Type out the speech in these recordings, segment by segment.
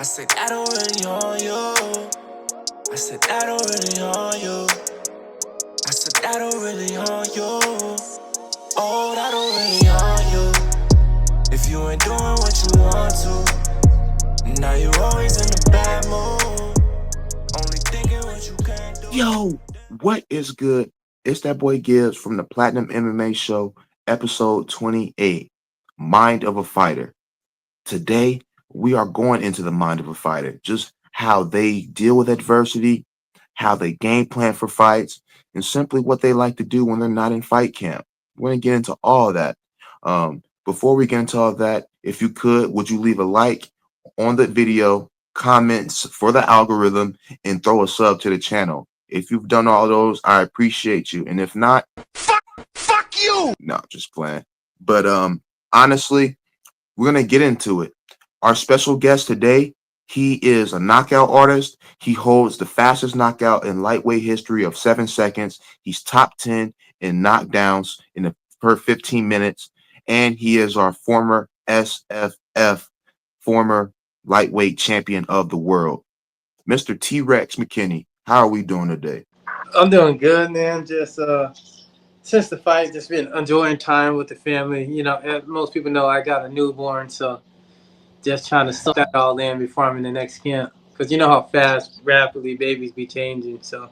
I said that don't really on you. I said that don't really on you. I said that don't really on you. Oh, that don't really on you. If you ain't doing what you want to, now you always in a bad mood. Only thinking what you can do. Yo, what is good? It's that boy Gibbs from the Platinum MMA Show, episode 28, Mind of a Fighter. Today, we are going into the mind of a fighter, just how they deal with adversity, how they game plan for fights, and simply what they like to do when they're not in fight camp. We're going to get into all that. Before we get into all that, if you could, would you leave a like on the video, comments for the algorithm, and throw a sub to the channel? If you've done all those, I appreciate you. And if not, fuck you. No, just playing. But honestly, we're going to get into it. Our special guest today, he is a knockout artist. He holds the fastest knockout in lightweight history of 7 seconds. He's top 10 in knockdowns per 15 minutes. And he is our former SFF, former lightweight champion of the world. Mr. T-Rex McKinney, how are we doing today? I'm doing good, man. Just since the fight, just been enjoying time with the family. You know, as most people know, I got a newborn, so just trying to soak that all in before I'm in the next camp. Because you know how fast, rapidly babies be changing. So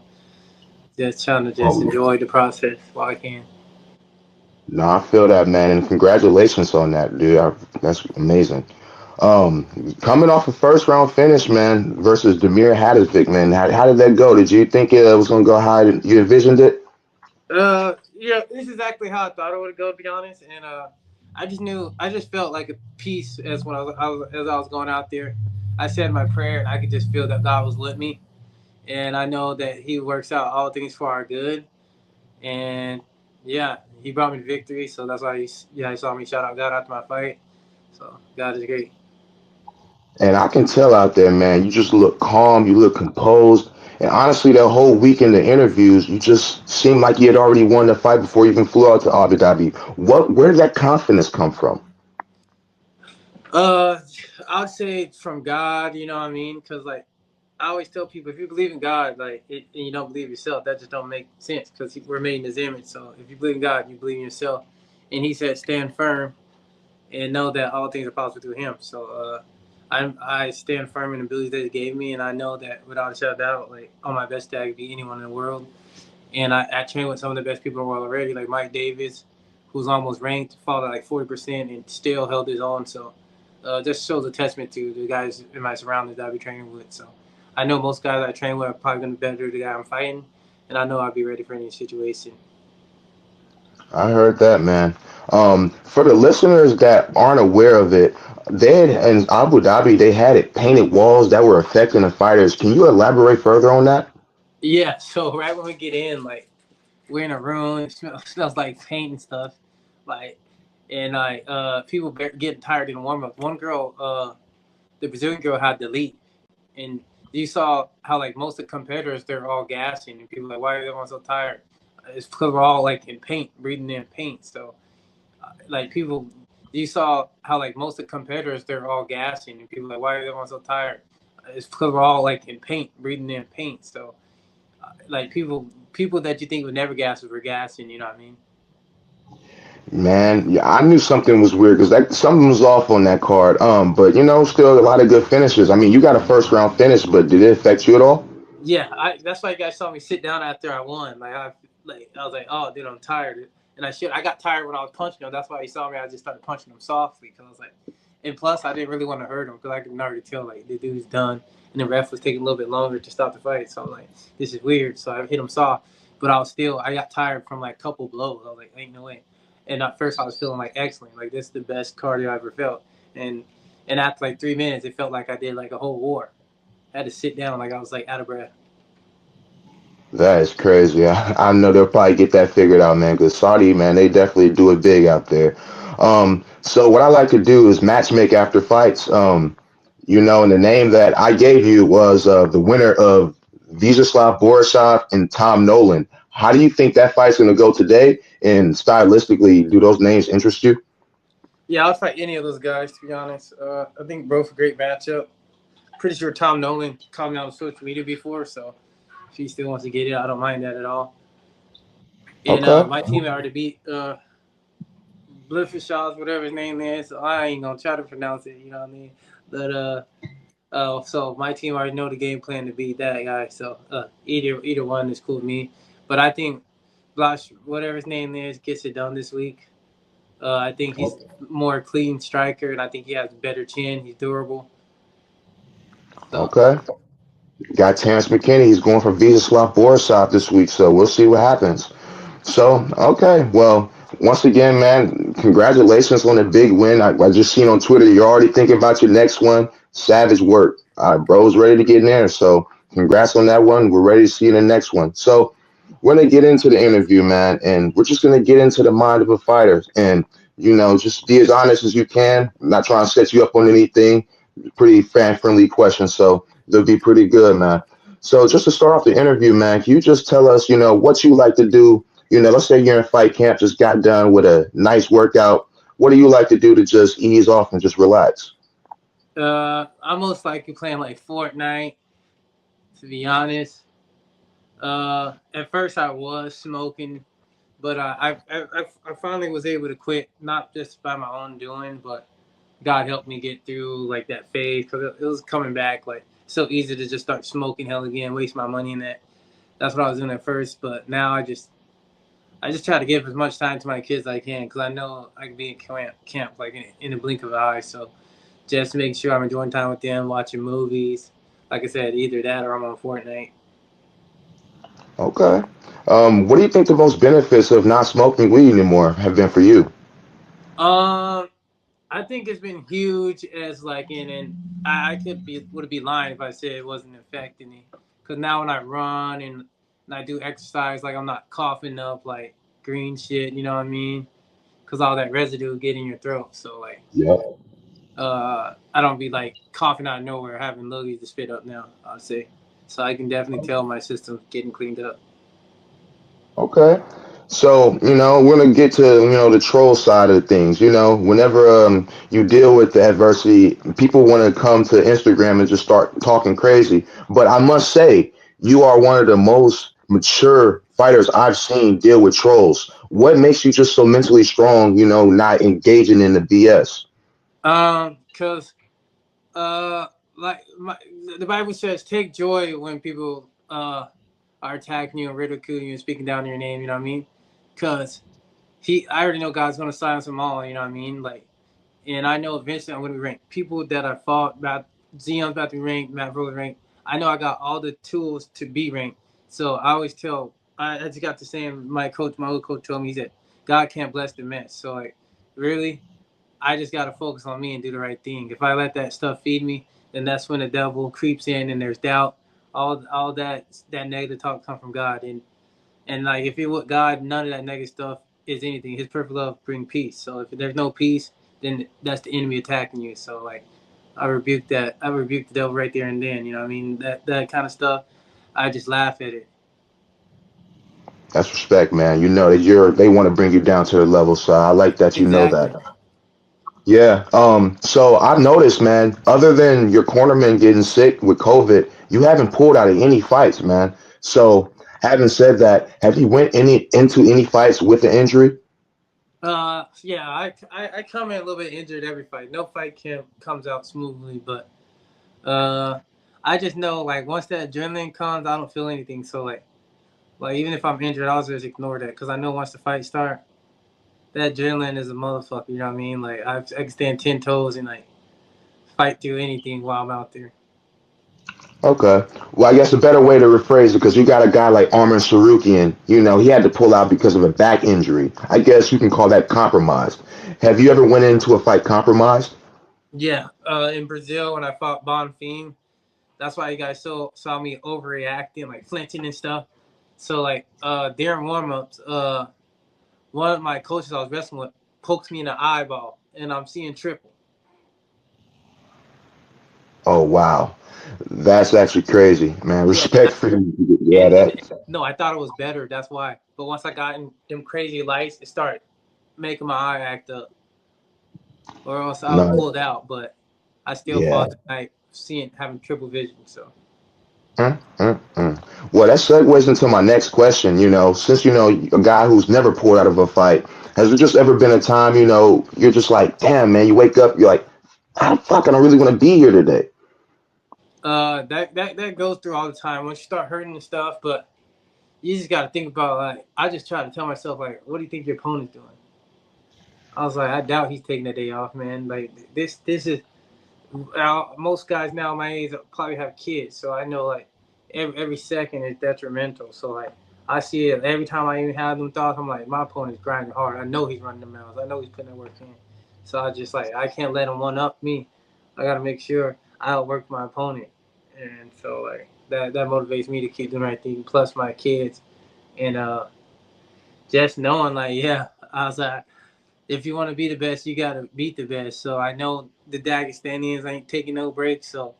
just trying to enjoy the process while I can. No, I feel that, man, and congratulations on that, dude. That's amazing. Coming off a first round finish, man, versus Damir Hadzovic, man. How did that go? Did you think it was going to go how you envisioned it? Yeah, this is exactly how I thought it would go, to be honest. And I just felt like a peace as when I was going out there. I said my prayer, and I could just feel that God was with me, and I know that He works out all things for our good. And yeah, He brought me to victory, so that's why He saw me shout out God after my fight. So God is great. And I can tell out there, man, you just look calm, you look composed. And honestly, that whole week in the interviews, you just seemed like you had already won the fight before you even flew out to Abu Dhabi. Where did that confidence come from? I'd say from God, you know what I mean? Because like I always tell people, if you believe in God, and you don't believe yourself, that just don't make sense. Because we're made in His image. So if you believe in God, you believe in yourself. And He said, stand firm and know that all things are possible through Him. So I stand firm in the abilities that He gave me, and I know that without a shadow of doubt, like on my best day, I could be anyone in the world. And I train with some of the best people in the world already, like Mike Davis, who's almost ranked, fought at like 40% and still held his own. So just shows a testament to the guys in my surroundings that I be training with. So I know most guys I train with are probably going to be better than the guy I'm fighting, and I know I'll be ready for any situation. I heard that, man. For the listeners that aren't aware of it, in Abu Dhabi, they had it painted walls that were affecting the fighters. Can you elaborate further on that? Yeah, so right when we get in, like, we're in a room, it smells like paint and stuff. Like, and people getting tired in the warm up. One girl, the Brazilian girl, had the lead. And you saw how like most of the competitors, they're all gassing, and people are like, why are everyone so tired? It's because we're all like in paint, breathing in paint. So like people, you saw how like most of the competitors, they're all gassing, and people are like, why are everyone so tired? It's because we're all like in paint, breathing in paint. So like people that you think would never gas were gassing. You know what I mean? Man, yeah, I knew something was weird because something was off on that card. But still a lot of good finishes. I mean, you got a first round finish, but did it affect you at all? Yeah, that's why you guys saw me sit down after I won. I was like, oh, dude, I'm tired. And I got tired when I was punching him. That's why you saw me. I just started punching him softly because I was like, and plus I didn't really want to hurt him because I could already tell like the dude's done, and the ref was taking a little bit longer to stop the fight. So I'm like, this is weird. So I hit him soft, but I got tired from like a couple blows. I was like, ain't no way. And at first I was feeling like excellent, like this is the best cardio I ever felt. And after like 3 minutes, it felt like I did like a whole war. I had to sit down like I was like out of breath. That is crazy. I know they'll probably get that figured out, man, because Saudi, man, they definitely do it big out there. So what I like to do is matchmake after fights. And the name that I gave you was the winner of Vyacheslav Borisov and Tom Nolan. How do you think that fight's going to go today? And stylistically, do those names interest you? Yeah, I'll fight any of those guys, to be honest. I think both a great matchup. pretty sure Tom Nolan called me on social media before, so if he still wants to get it, I don't mind that at all. And Okay. my team already beat Bliffershaws, whatever his name is. So I ain't gonna try to pronounce it, you know what I mean? But so my team already know the game plan to beat that guy. So either one is cool with me. But I think Blash, whatever his name is, gets it done this week. I think he's more clean striker, and I think he has a better chin. He's durable. So Okay. Got Terrance McKinney. He's going for Visaslav Borisov this week, so we'll see what happens. So, okay. Well, once again, man, congratulations on the big win. I just seen on Twitter you're already thinking about your next one. Savage work. Bro's ready to get in there. So, congrats on that one. We're ready to see you in the next one. So, we're going to get into the interview, man, and we're just going to get into the mind of a fighter. And, just be as honest as you can. I'm not trying to set you up on anything. Pretty fan-friendly question, so they'll be pretty good, man. So just to start off the interview, man, can you just tell us, what you like to do? Let's say you're in fight camp, just got done with a nice workout. What do you like to do to just ease off and just relax? I most likely playing like Fortnite, to be honest. At first I was smoking, but I finally was able to quit, not just by my own doing, but God helped me get through like that phase because it was coming back like so easy to just start smoking hell again, waste my money in that. That's what I was doing at first, but now I just try to give as much time to my kids as I can because I know I can be in camp like in the blink of an eye. So just make sure I'm enjoying time with them, watching movies. Like I said, either that or I'm on Fortnite. Okay. What do you think the most benefits of not smoking weed anymore have been for you? Um, I think it's been huge as like and I would be lying if I said it wasn't affecting me. Cause now when I run and I do exercise, like I'm not coughing up like green shit, you know what I mean? Cause all that residue get in your throat. So like Yeah. I don't be like coughing out of nowhere, having loogies to spit up now, I'd say. So I can definitely tell my system's getting cleaned up. Okay. So, we're gonna get to, the troll side of things. Whenever you deal with the adversity, people want to come to Instagram and just start talking crazy. But I must say, you are one of the most mature fighters I've seen deal with trolls. What makes you just so mentally strong, not engaging in the BS? Cause like the Bible says, take joy when people are attacking you and ridiculing you and speaking down your name. You know what I mean? Cause I already know God's gonna silence them all. You know what I mean? Like, and I know eventually I'm gonna be ranked. People that I fought about, Ziam's about to be ranked, Matt Bro's ranked. I know I got all the tools to be ranked. So I always tell. I just got the same. My old coach told me, he said, God can't bless the mess. So like, really, I just got to focus on me and do the right thing. If I let that stuff feed me, then that's when the devil creeps in and there's doubt. All that negative talk come from God, and like if it was God, none of that negative stuff is anything. His perfect love bring peace. So if there's no peace, then that's the enemy attacking you. So like I rebuke that. I rebuke the devil right there and then. You know what I mean? That kind of stuff. I just laugh at it. That's respect, man. You know that they want to bring you down to their level, so I like that you know that. Exactly. Yeah. So I've noticed, man, other than your cornerman getting sick with COVID, you haven't pulled out of any fights, man. So having said that, have you went into any fights with an injury? Yeah, I come in a little bit injured every fight. No fight comes out smoothly, but uh, I just know like once that adrenaline comes, I don't feel anything. So like even if I'm injured, I'll just ignore that because I know once the fight start, that adrenaline is a motherfucker. You know what I mean? Like I can stand 10 toes and like fight through anything while I'm out there. Okay. Well, I guess a better way to rephrase it, because you got a guy like Arman Sarukian, he had to pull out because of a back injury. I guess you can call that compromised. Have you ever went into a fight compromised? Yeah, in Brazil when I fought Bonfim, that's why you guys saw me overreacting, like flinching and stuff. So like during warm-ups, one of my coaches I was wrestling with pokes me in the eyeball, and I'm seeing triple. Oh, wow. That's actually crazy, man. Yeah, Respect for you. Yeah, and that. no, I thought it was better. That's why. But once I got in them crazy lights, it started making my eye act up, or else I would have No. pulled out. But I still Yeah. fought tonight. having triple vision. So. Well, that segues into my next question. Since a guy who's never pulled out of a fight, has there just ever been a time, you're just like, damn, man, you wake up, you're like, how the fuck, I don't really want to be here today. That goes through all the time once you start hurting and stuff, but you just got to think about, like, I just try to tell myself, like, what do you think your opponent's doing? I was like, I doubt he's taking a day off, man. Like, this is most guys now my age probably have kids, so I know, like, every second is detrimental. So, like, I see it every time I even have them thoughts. I'm like, my opponent's grinding hard. I know he's running the miles. I know he's putting that work in. So I just, like, I can't let him one up me. I got to make sure I outwork my opponent. And so, like, that motivates me to keep doing the right thing. Plus my kids, and just knowing, like, yeah, I was like, if you want to be the best, you got to beat the best. So I know the Dagestanians ain't taking no breaks. So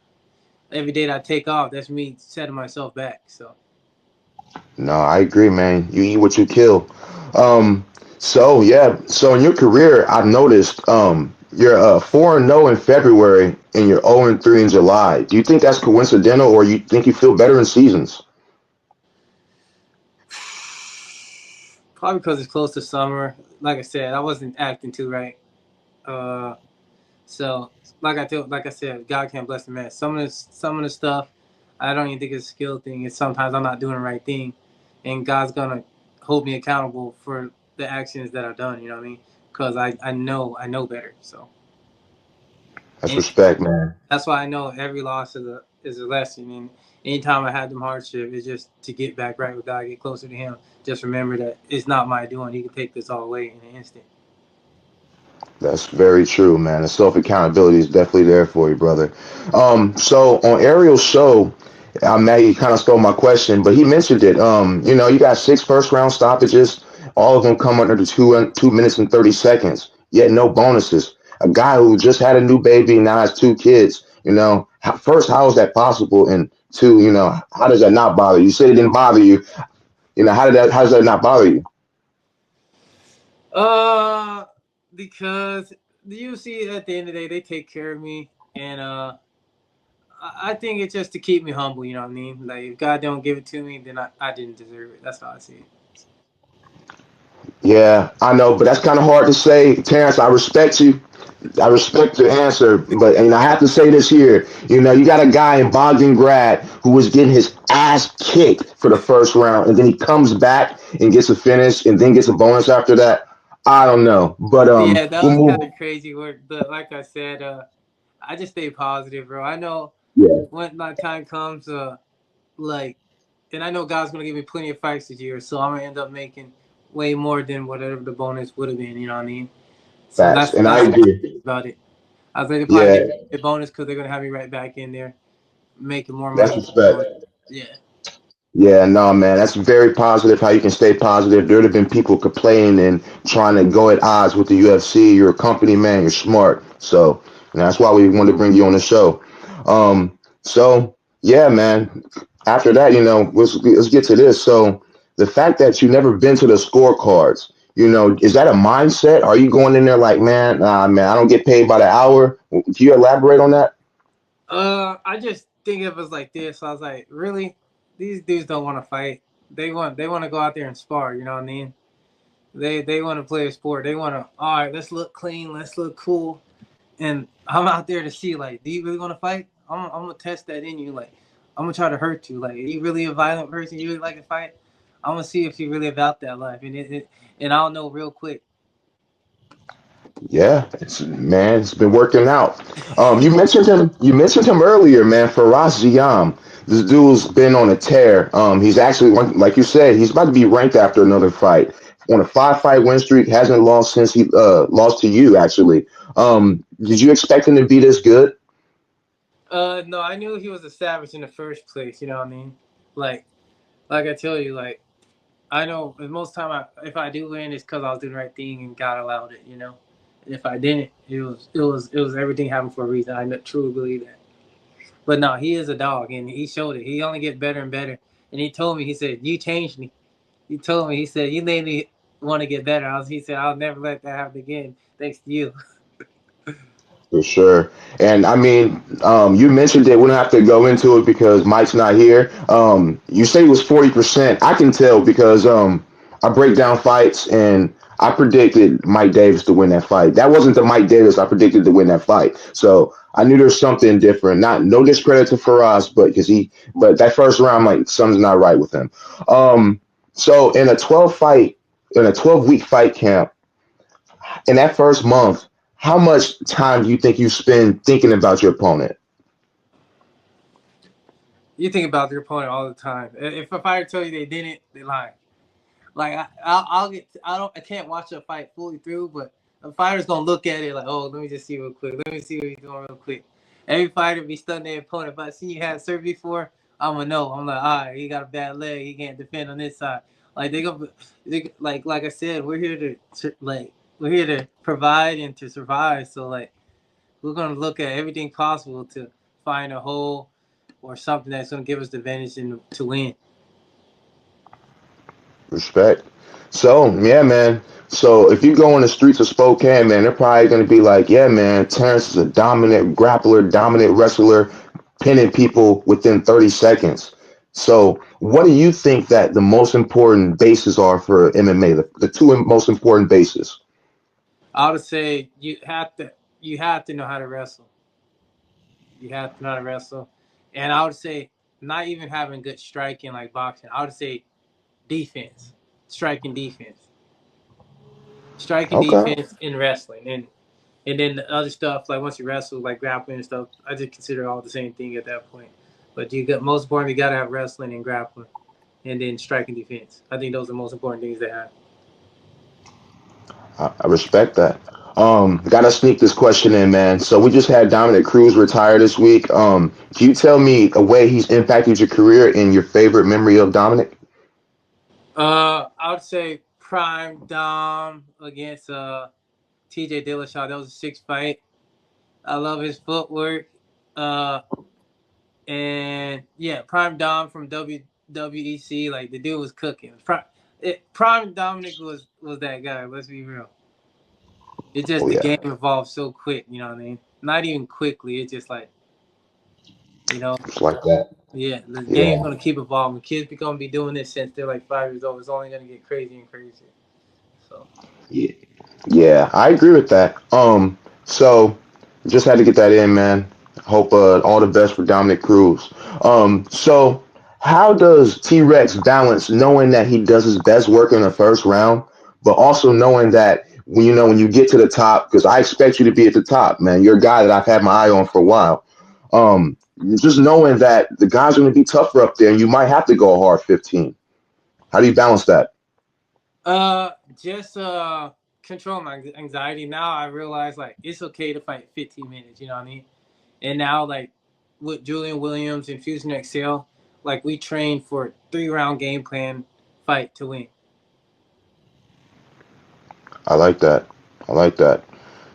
every day that I take off, that's me setting myself back. So. No, I agree, man. You eat what you kill. So yeah, so in your career, I've noticed you're 4-0 in February and you're 0-3 in July. Do you think that's coincidental, or you think you feel better in seasons? Probably because it's close to summer. Like I said, I wasn't acting too right. So like I said, God can't bless the man. Some of the stuff, I don't even think it's a skill thing. It's sometimes I'm not doing the right thing, and God's gonna hold me accountable for the actions that I've done. You know what I mean? Because I know better. So. That's And respect, man. that's why I know every loss is a lesson. And anytime I had them hardship, it's just to get back right with God, get closer to Him. Just remember that it's not my doing. He can take this all away in an instant. That's very true, man. The self accountability is definitely there for you, brother. So on Ariel's show, Maggie kind of stole my question, but he mentioned it. You got 6 first round stoppages. All of them come under the 2 minutes and 30 seconds. Yet no bonuses. A guy who just had a new baby and now has 2 kids. First, how is that possible? And two, how does that not bother you? You said it didn't bother you. How does that not bother you? Uh, because the UFC at the end of the day, they take care of me, and I think it's just to keep me humble. You know what I mean? Like, if God don't give it to me, then I didn't deserve it. That's how I see it. Yeah, I know, but that's kind of hard to say. Terrance, I respect you. I respect your answer, but I have to say this here. You got a guy in Bogdangrad who was getting his ass kicked for the first round, and then he comes back and gets a finish, and then gets a bonus after that. I don't know, but Yeah, that we'll was kind move. of crazy work. But like I said, I just stay positive, bro. I know Yeah, when my time comes, like, and I know God's gonna give me plenty of fights this year, so I'm gonna end up making way more than whatever the bonus would have been. You know what I mean? So facts, and I that's agree. about it. I think they probably Yeah, give me a bonus because they're gonna have me right back in there, making more that's money. respect. Yeah. Yeah, no, man, that's very positive. How you can stay positive. There'd have been people complaining and trying to go at odds with the UFC. You're a company man. You're smart. So that's why we wanted to bring you on the show. So yeah, man. After that, let's get to this. So the fact that you never been to the scorecards, is that a mindset? Are you going in there like, man, nah, man, I don't get paid by the hour? Can you elaborate on that? I just think of it like this. I was like, really, these dudes don't want to fight. They want to go out there and spar. You know what I mean? They want to play a sport. They want to, all right, let's look clean, let's look cool. And I'm out there to see, like, do you really want to fight? I'm gonna test that in you. Like, I'm gonna try to hurt you. Like, are you really a violent person? You really like to fight? I'm gonna see if you really about that life. And I'll know real quick. Yeah, it's been working out. You mentioned him. You mentioned him earlier, man. Firas Ziam. This dude's been on a tear. He's actually, like you said, he's about to be ranked after another fight. On a 5-fight win streak, hasn't lost since he lost to you. Actually, did you expect him to be this good? No, I knew he was a savage in the first place. You know what I mean? Like, like I tell you, like, I know most time if I do win, it's because I was doing the right thing and God allowed it. You know, and if I didn't, it was everything happened for a reason. I truly believe that. But no, he is a dog, and he showed it. He only get better and better. And he told me, he said, "You changed me." He told me, he said, "You made me want to get better." He said, "I'll never let that happen again, thanks to you." For sure. And I mean, you mentioned it. We don't have to go into it because Mike's not here. You say it was 40%. I can tell because I break down fights and I predicted Mike Davis to win that fight. That wasn't the Mike Davis I predicted to win that fight. So I knew there's something different. Not no discredit to Faraz, but that first round, like something's not right with him. So in a 12-week fight camp in that first month, how much time do you think you spend thinking about your opponent? You think about your opponent all the time. If a fighter tell you they didn't, they lying. Like I can't watch a fight fully through, but a fighter's gonna look at it like, oh, let me just see real quick. Let me see what he's doing real quick. Every fighter be studying their opponent. If I see you had surgery before, I'm gonna know. I'm like, all right, he got a bad leg. He can't defend on this side. Like like I said, we're here we're here to provide and to survive. So like we're gonna look at everything possible to find a hole or something that's gonna give us the advantage to win. Respect. So, yeah, man. So, if you go on the streets of Spokane, man, they're probably going to be like, yeah, man, Terrance is a dominant grappler, dominant wrestler, pinning people within 30 seconds. So, what do you think that the most important bases are for MMA, the two most important bases? I would say you have to know how to wrestle. You have to know how to wrestle. And I would say not even having good striking like boxing. I would say defense. Striking defense. Striking Okay. defense in wrestling. And then the other stuff, like once you wrestle, like grappling and stuff, I just consider all the same thing at that point. But you got most important, you gotta have wrestling and grappling and then striking defense. I think those are the most important things to have. I respect that. Gotta sneak this question in, man. So we just had Dominic Cruz retire this week. Can you tell me a way he's impacted your career and your favorite memory of Dominic? I would say Prime Dom against TJ Dillashaw. That was a 6 fight. I love his footwork. Uh, and yeah, Prime Dom from WWEC, like the dude was cooking. Prime Dominic was that guy. Let's be real. It just Oh the yeah, game evolved so quick. You know what I mean? Not even quickly. It's just like you know, just like that. yeah, the game's Yeah. gonna keep evolving. Kids be gonna be doing this since they're like 5 years old. It's only gonna get crazy and crazy. So Yeah, yeah, I agree with that. So just had to get that in, man. Hope all the best for Dominic Cruz. So how does T Rex balance knowing that he does his best work in the first round, but also knowing that when you get to the top, because I expect you to be at the top, man. You're a guy that I've had my eye on for a while. Um, just knowing that the guys are going to be tougher up there, and you might have to go a hard 15. How do you balance that? just control my anxiety. Now I realize like it's okay to fight 15 minutes. You know what I mean? And now like with Julian Williams and Fusion Excel, like we train for 3 round game plan fight to win. I like that. I like that.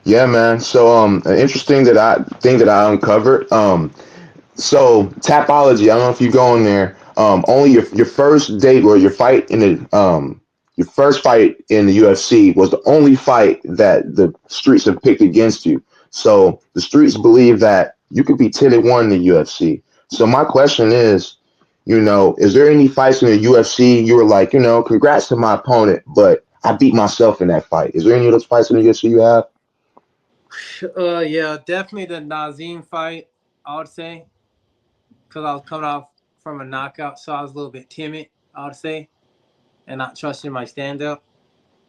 Yeah, man. So an interesting that I thing that I uncovered. So Tapology, I don't know if you go in there. Only your first date or your first fight in the UFC was the only fight that the streets have picked against you. So the streets believe that you could be 10-1 in the UFC. So my question is, is there any fights in the UFC you were like, congrats to my opponent, but I beat myself in that fight? Is there any of those fights in the UFC you have? Yeah, definitely the Nazim fight. I would say because I was coming off from a knockout, so I was a little bit timid. I would say and not trusting my stand up.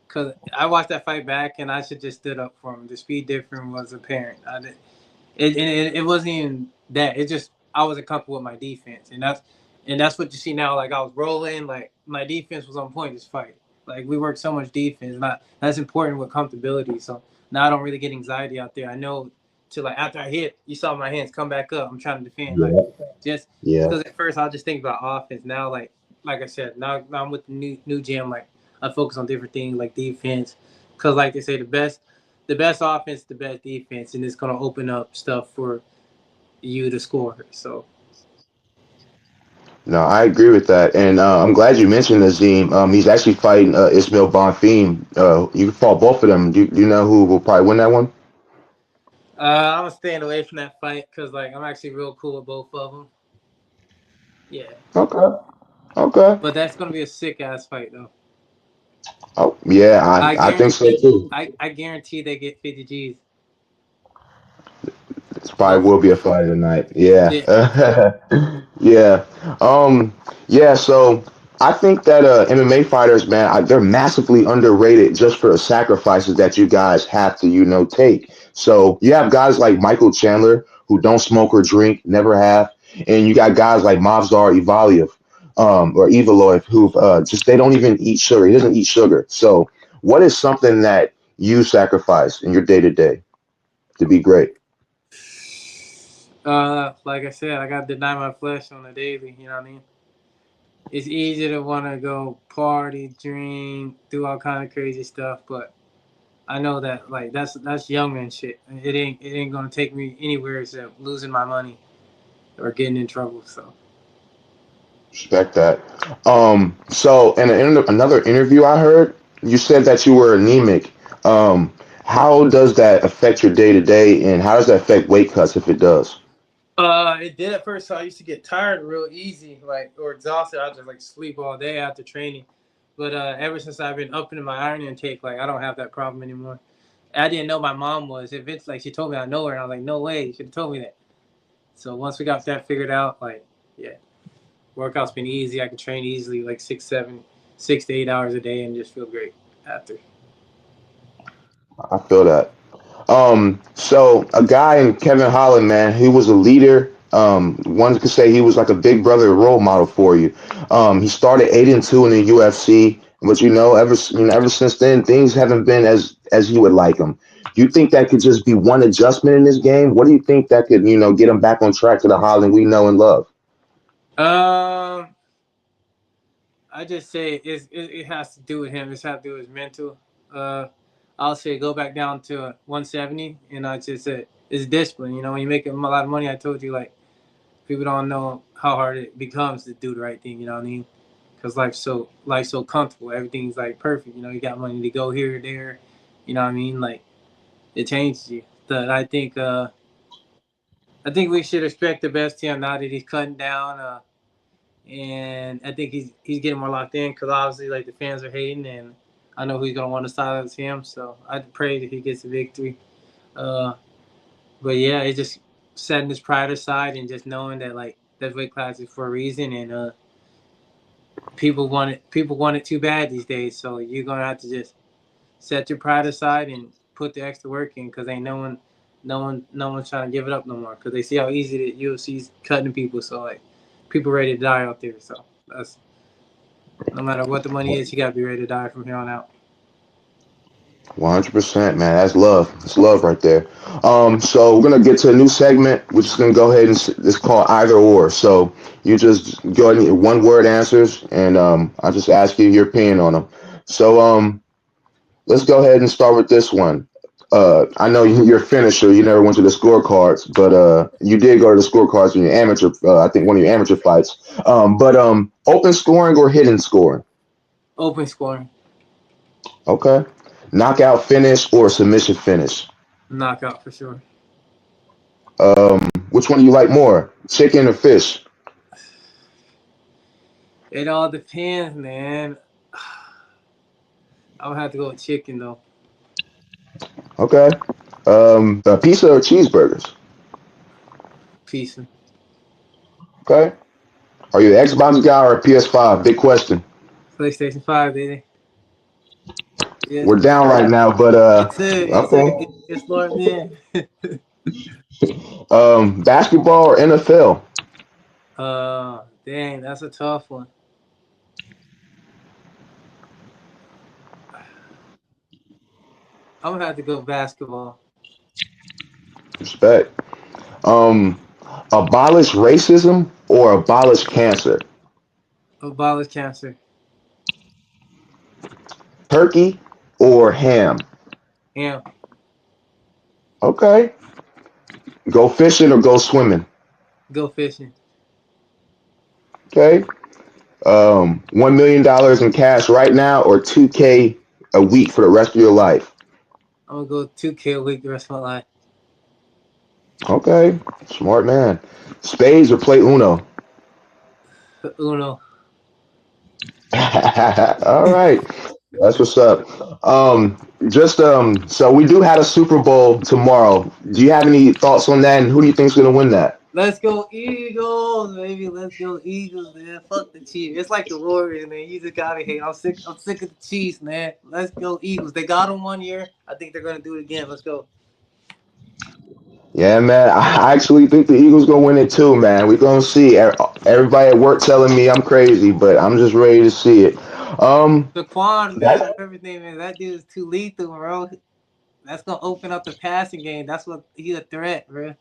Because I watched that fight back and I should just stood up for him. The speed difference was apparent. It wasn't even that. It just I wasn't comfortable with my defense, and that's what you see now. Like I was rolling, like my defense was on point this fight. Like we worked so much defense, not that's important with comfortability. So now I don't really get anxiety out there. I know to like after I hit, you saw my hands come back up. I'm trying to defend, like Yeah. just Yeah. because at first I'll just think about offense. Now like I said, now I'm with the new gym. Like I focus on different things like defense, because like they say the best offense, the best defense, and it's gonna open up stuff for you to score. So No, I agree with that, and I'm glad you mentioned Azim. He's actually fighting Ismail Bonfim. You can fought both of them. Do you know who will probably win that one? I'm staying away from that fight because like I'm actually real cool with both of them. Yeah, Okay. Okay. but that's gonna be a sick ass fight though. Oh yeah, I I think so guarantee. too. I guarantee they get 50 G's. This probably Both. will be a fight tonight. Yeah. Yeah. Yeah. Um, yeah, so I think that MMA fighters, man, they're massively underrated just for the sacrifices that you guys have to, take. So you have guys like Michael Chandler who don't smoke or drink, never have, and you got guys like Mavzar Ivaliev, or Evaloev who just they don't even eat sugar. He doesn't eat sugar. So what is something that you sacrifice in your day to day to be great? Like I said, I gotta deny my flesh on a daily. You know what I mean? It's easy to want to go party, drink, do all kind of crazy stuff, but I know that like that's young man shit. It ain't gonna take me anywhere except losing my money or getting in trouble. So Respect that. So in another interview I heard, you said that you were anemic. Um, how does that affect your day to day, and how does that affect weight cuts if it does? it did at first. So I used to get tired real easy, like or exhausted. I just like sleep all day after training. But ever since I've been upping my iron intake, like I don't have that problem anymore. I didn't know my mom was. If it's like she told me I know her, and I was like, no way, you should have told me that. So once we got that figured out, like yeah, workout's been easy. I can train easily, like 6 to 8 hours a day, and just feel great after. I feel that. So a guy in Kevin Holland, man, he was a leader. One could say he was like a big brother role model for you. He started 8-2 in the UFC, but ever since then, things haven't been as you would like them. You think that could just be one adjustment in this game? What do you think that could, get him back on track to the Holland we know and love? Um, I just say it has to do with him. It has to do with his mental. Uh, I'll say go back down to 170, and I just said it's discipline. You know, when you make a lot of money, I told you like people don't know how hard it becomes to do the right thing. You know what I mean? Because life's so comfortable. Everything's like perfect. You know, you got money to go here, there. You know what I mean? Like it changes you. But I think we should expect the best him now that he's cutting down. And I think he's getting more locked in because obviously like the fans are hating, and I know who's gonna want to silence him. So I pray that he gets a victory. Uh, but yeah, it's just setting his pride aside and just knowing that like that weight class is for a reason, and people want it too bad these days. So you're gonna have to just set your pride aside and put the extra work in because ain't no one's trying to give it up no more because they see how easy the UFC's cutting people. So like people ready to die out there. So that's no matter what the money is, you gotta be ready to die from here on out. 100%, man. That's love. That's love right there. So we're gonna get to a new segment. We're just gonna go ahead and it's called either or. So you just go ahead and get one word answers, and I'll just ask you your opinion on them. So let's go ahead and start with this one. I know you're a finisher. You never went to the scorecards, but you did go to the scorecards in your amateur. I think one of your amateur fights. But open scoring or hidden scoring? Open scoring, Okay. Knockout finish or submission finish? knockout for sure. Which one do you like more, chicken or fish? It all depends, man. I would have to go with chicken though. Okay. Pizza or cheeseburgers? Pizza. Okay. Are you an Xbox guy or a PS5? Big question. PlayStation 5, baby. Yeah, We're down right now, but okay. it's Lord man. Basketball or NFL? Dang, that's a tough one. I'm gonna have to go basketball. Respect. Um, abolish racism or abolish cancer? Abolish cancer. Turkey or ham? Yeah, Okay. Go fishing or go swimming? go fishing. Okay. $1 million in cash right now or 2K a week for the rest of your life? I'm gonna go 2K a week the rest of my life. Okay, smart man. Spades or play Uno? Uno. All right, that's what's up. So we do have a Super Bowl tomorrow. Do you have any thoughts on that? And who do you think's gonna win that? Let's go Eagles, baby. Let's go Eagles, man. Fuck the Chiefs. It's like the Warriors, man. You just gotta hate. I'm sick of the Chiefs, man. Let's go Eagles. They got them 1 year. I think they're gonna do it again. Let's go. Yeah, man. I actually think the Eagles gonna win it too, man. We gonna see. Everybody at work telling me I'm crazy, but I'm just ready to see it. Saquon, man, That everything, man. That dude is too lethal, bro. That's gonna open up the passing game. That's what he's a threat, bro.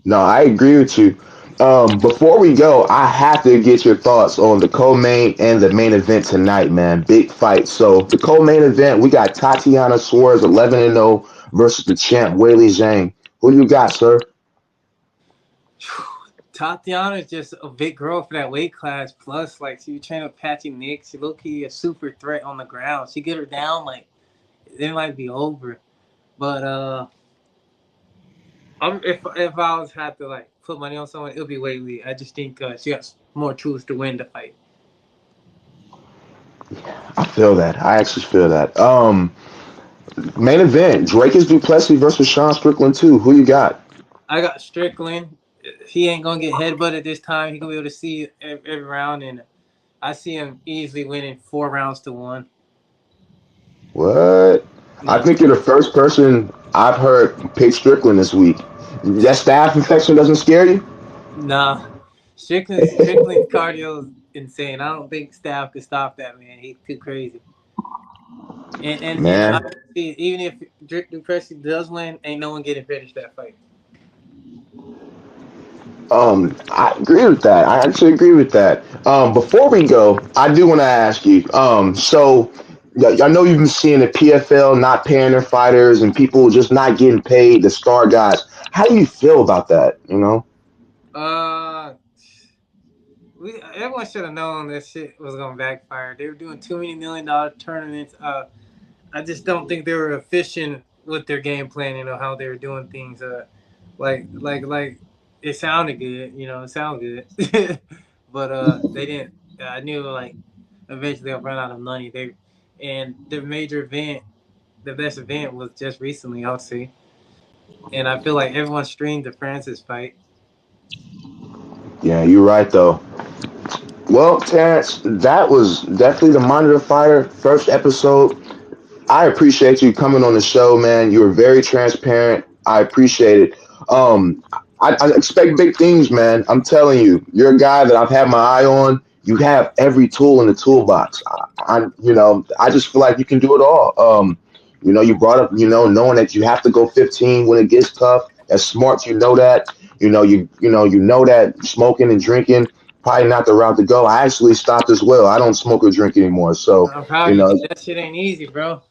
No, I agree with you. Before we go, I have to get your thoughts on the co-main and the main event tonight, man. Big fight. So the co-main event, we got Tatiana Suarez 11-0 versus the champ Weili Zhang. Who you got, sir? Tatiana is just a big girl for that weight class. Plus, like, she was training with Patty Nick. She low-key a super threat on the ground. She get her down, like, it might be over. But if I was had to like put money on someone, it'll be Weili. I just think she has more tools to win the fight. I feel that. I actually feel that. Main event, Drake is Duplessis versus Sean Strickland too. Who you got? I got Strickland. He ain't gonna get headbutted this time. He gonna be able to see every round, and I see him easily winning 4 rounds to 1. What? I Yeah. think you're the first person I've heard pick Strickland this week. That staph infection doesn't scare you? Nah. Strickland's cardio is insane. I don't think Staff could stop that, man. He's too crazy. And Man, honestly, even if Drake Duplessis does win, ain't no one getting finished that fight. I agree with that. I actually agree with that. Before we go, I do want to ask you. I know you've been seeing the PFL not paying their fighters and people just not getting paid, the star guys. How do you feel about that? You know? Uh, everyone should have known this shit was gonna backfire. They were doing $2 million tournaments. I just don't think they were efficient with their game plan. You know how they were doing things. Like it sounded good. You know, it sounded good, but they didn't. I knew like eventually they'll run out of money. And the major event, the best event was just recently, I'll say. And I feel like everyone streamed the Francis fight. Yeah, you're right though. Well, Terrance, that was definitely the Monitor Fighter first episode. I appreciate you coming on the show, man. You were very transparent. I appreciate it. I expect big things, man. I'm telling you, you're a guy that I've had my eye on. You have every tool in the toolbox. I just feel like you can do it all. You brought up, knowing that you have to go 15 when it gets tough. As smart, you know that. You know that smoking and drinking probably not the route to go. I actually stopped as well. I don't smoke or drink anymore. So, I'm proud you of you, know, dude. That shit ain't easy, bro.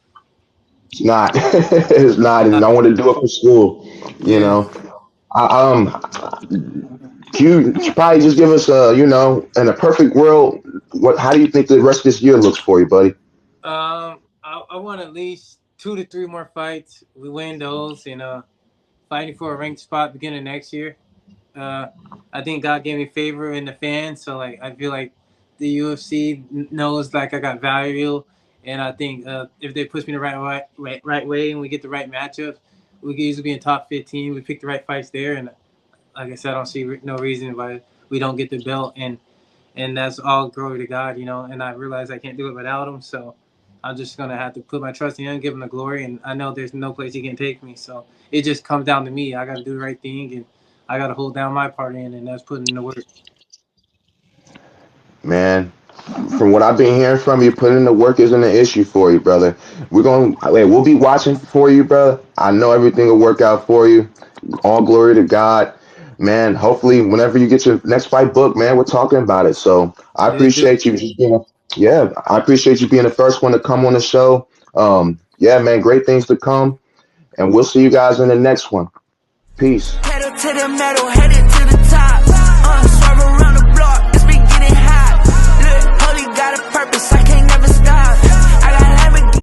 it's not. It's not, Uh, and I want to do it for school. You yeah. know, can you probably just give us in a perfect world, how do you think the rest of this year looks for you, buddy? I want at least 2 to 3 more fights. We win those, and fighting for a ranked spot beginning next year. Uh, I think God gave me favor in the fans, so like I feel like the UFC knows like I got value, and I think if they push me the right way and we get the right matchups, we could easily be in top 15. We pick the right fights there, and like I said, I don't see no reason why we don't get the belt, and that's all glory to God, you know. And I realize I can't do it without him, so I'm just gonna have to put my trust in him, give him the glory, and I know there's no place he can take me. So it just comes down to me. I got to do the right thing, and I got to hold down my part in, and that's putting in the work. Man, from what I've been hearing from you, putting in the work isn't an issue for you, brother. We'll be watching for you, brother. I know everything will work out for you. All glory to God. Man, hopefully whenever you get your next fight book, man, we're talking about it. So I Let's do appreciate you just being yeah, I appreciate you being the first one to come on the show. Yeah, man, great things to come. And we'll see you guys in the next one. Peace. Pedal to the metal, headed to the top.